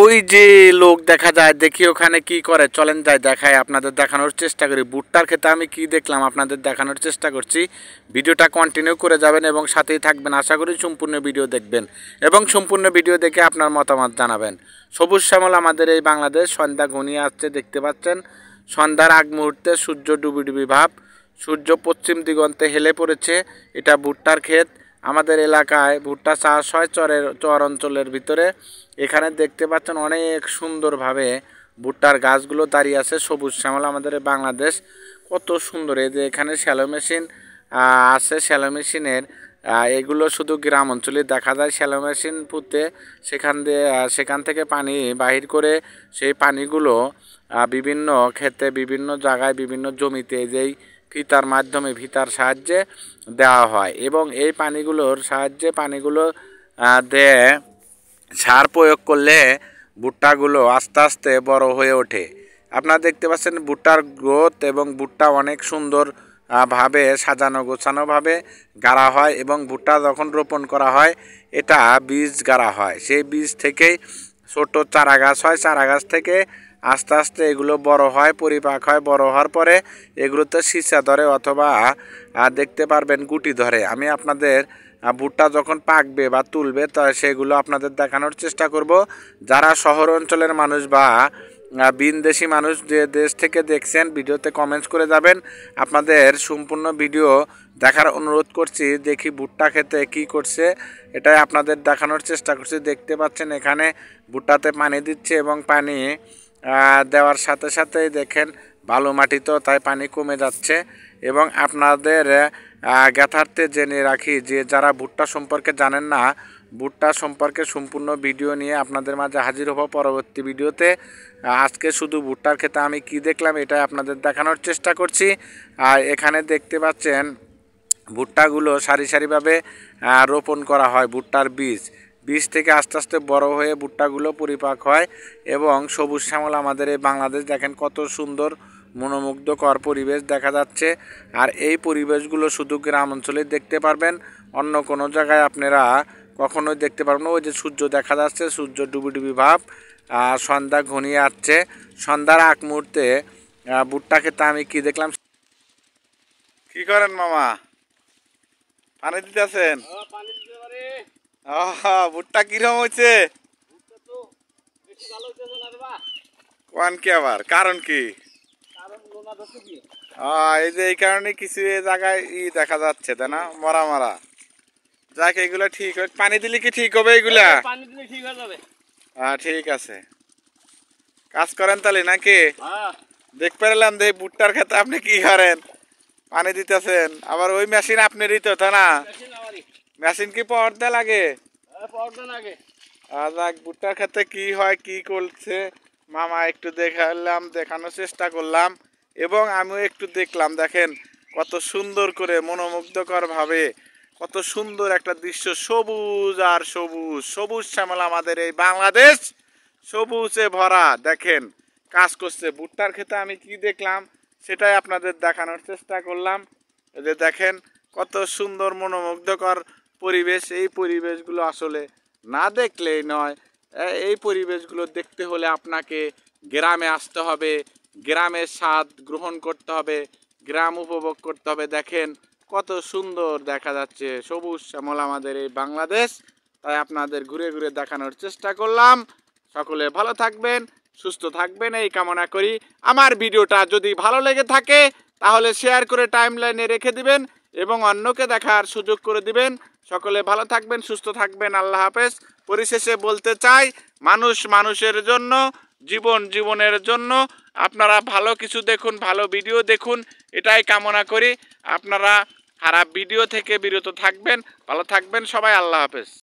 ওই যে লোক দেখা যায়, দেখি ওখানে কি করে, চলেন যাই দেখায়, আপনাদের দেখানোর চেষ্টা করি। ভুট্টার ক্ষেতে আমি কি দেখলাম আপনাদের দেখানোর চেষ্টা করছি। ভিডিওটা কন্টিনিউ করে যাবেন এবং সাথেই থাকবেন। আশা করি সম্পূর্ণ ভিডিও দেখবেন এবং সম্পূর্ণ ভিডিও দেখে আপনার মতামত জানাবেন। সবুজ শ্যামল আমাদের এই বাংলাদেশ। সন্ধ্যা ঘনিয়ে আসছে, দেখতে পাচ্ছেন। সন্ধ্যার আগ মুহূর্তে সূর্য ডুবি ডুবি ভাব, সূর্য পশ্চিম দিগন্তে হেলে পড়েছে। এটা ভুট্টার ক্ষেত। আমাদের এলাকায় ভুট্টা চাষ হয় চর অঞ্চলের ভিতরে। এখানে দেখতে পাচ্ছেন অনেক সুন্দরভাবে ভুট্টার গাছগুলো দাঁড়িয়ে আছে। সবুজ শ্যামল আমাদের বাংলাদেশ, কত সুন্দর। এই যে এখানে শ্যালো মেশিন আছে, শ্যালো মেশিনের এগুলো শুধু গ্রাম অঞ্চলে দেখা যায়। শ্যালো মেশিন পুঁতে সেখান থেকে পানি বাহির করে সেই পানিগুলো বিভিন্ন ক্ষেতে, বিভিন্ন জায়গায়, বিভিন্ন জমিতে যেই ফিতার মাধ্যমে, ফিতার সাহায্যে দেওয়া হয় এবং এই পানিগুলোর সাহায্যে পানিগুলো দিয়ে সার প্রয়োগ করলে ভুট্টাগুলো আস্তে আস্তে বড় হয়ে ওঠে। আপনারা দেখতে পাচ্ছেন ভুট্টার গ্রোথ, এবং ভুট্টা অনেক সুন্দর ভাবে সাজানো গোছানোভাবে গাড়া হয় এবং ভুট্টা যখন রোপণ করা হয় এটা বীজ গাড়া হয়। সেই বীজ থেকেই ছোট চারা গাছ হয়। চারা গাছ থেকে আস্তে আস্তে এগুলো বড় হয়, পরিপাক হয়। বড় হওয়ার পরে এগুলোতে শিষা ধরে অথবা দেখতে পারবেন গুটি ধরে। আমি আপনাদের ভুট্টা যখন পাকবে বা তুলবে সেগুলো আপনাদের দেখানোর চেষ্টা করব। যারা শহর অঞ্চলের মানুষ বা বিনদেশি মানুষ যে দেশ থেকে দেখছেন, ভিডিওতে কমেন্টস করে যাবেন। আপনাদের সম্পূর্ণ ভিডিও দেখার অনুরোধ করছি। দেখি ভুট্টা খেতে কি করছে, এটাই আপনাদের দেখানোর চেষ্টা করছি। দেখতে পাচ্ছেন এখানে ভুট্টাতে পানি দিচ্ছে এবং পানি দেওয়ার সাথে সাথেই দেখেন বালু মাটি, তো তাই পানি কমে যাচ্ছে। এবং আপনাদের জ্ঞাতার্থে জেনে রাখি যে যারা ভুট্টা সম্পর্কে জানেন না, ভুট্টা সম্পর্কে সম্পূর্ণ ভিডিও নিয়ে আপনাদের মাঝে হাজির হব পরবর্তী ভিডিওতে। আজকে শুধু ভুট্টার ক্ষেতে আমি কি দেখলাম এটাই আপনাদের দেখানোর চেষ্টা করছি। আর এখানে দেখতে পাচ্ছেন ভুট্টাগুলো সারি সারিভাবে রোপণ করা হয়। ভুট্টার বীজ থেকে আস্তে আস্তে বড় হয়ে ভুট্টাগুলো পরিপাক হয় এবং সবুজ শ্যামল আমাদের এই বাংলাদেশ। দেখেন কত সুন্দর মনোমুগ্ধকর পরিবেশ দেখা যাচ্ছে। আর এই পরিবেশগুলো শুধু গ্রাম অঞ্চলে দেখতে পারবেন, অন্য কোনো জায়গায় আপনারা কখনোই দেখতে পারবেন না। ওই যে সূর্য দেখা যাচ্ছে, সূর্য ডুবি ডুবি ভাব, সন্ধ্যা ঘনিয়ে আসছে। সন্ধ্যার আগ মুহূর্তে ভুট্টা খেতে আমি কি দেখলাম। কি করেন মামা, পানি দিতেছেন? ভুট্টা কিরকম হয়েছে? কোন কি আবার কারণ কি? এই যে এই কারণে কিছু জায়গায় দেখা যাচ্ছে, তাই না, মরা মরা। যাক, এগুলো ঠিক হবে। পানি দিলে কি ঠিক হবে এগুলা? পানি দিলে ঠিক হয়ে যাবে। ঠিক আছে, কাজ করেন তাহলে নাকি? দেখ পেলাম যে ভুট্টার ক্ষেত্রে আপনি কি করেন, পানি দিতেছেন। আবার ওই মেশিন আপনারই তো, তাই না? মেশিন কি পাওয়ার দেওয়া লাগে? যাক, ভুট্টার ক্ষেত্রে কি হয়, কি করছে মামা একটু দেখানোর চেষ্টা করলাম এবং আমিও একটু দেখলাম। দেখেন কত সুন্দর করে মনোমুগ্ধকর ভাবে, কত সুন্দর একটা দৃশ্য। সবুজ আর সবুজ, সবুজ শ্যামল আমাদের এই বাংলাদেশ, সবুজে ভরা। দেখেন কাজ করছে ভুট্টার ক্ষেতে। আমি কি দেখলাম সেটাই আপনাদের দেখানোর চেষ্টা করলাম। এই যে দেখেন কত সুন্দর মনোমুগ্ধকর পরিবেশ। এই পরিবেশগুলো আসলে না দেখলেই নয়। এই পরিবেশগুলো দেখতে হলে আপনাকে গ্রামে আসতে হবে, গ্রামের স্বাদ গ্রহণ করতে হবে, গ্রাম উপভোগ করতে হবে। দেখেন কত সুন্দর দেখা যাচ্ছে সবুজ শ্যামল আমাদের এই বাংলাদেশ, তাই আপনাদের ঘুরে ঘুরে দেখানোর চেষ্টা করলাম। সকলে ভালো থাকবেন, সুস্থ থাকবেন এই কামনা করি। আমার ভিডিওটা যদি ভালো লেগে থাকে তাহলে শেয়ার করে টাইমলাইনে রেখে দিবেন এবং অন্যকে দেখার সুযোগ করে দিবেন। সকলে ভালো থাকবেন, সুস্থ থাকবেন। আল্লাহ হাফেজ। পরিশেষে বলতে চাই, মানুষ মানুষের জন্য, জীবন জীবনের জন্য। আপনারা ভালো কিছু দেখুন, ভালো ভিডিও দেখুন, এটাই কামনা করি। আপনারা খারাপ ভিডিও থেকে বিরত থাকবেন। ভালো থাকবেন সবাই। আল্লাহ হাফেজ।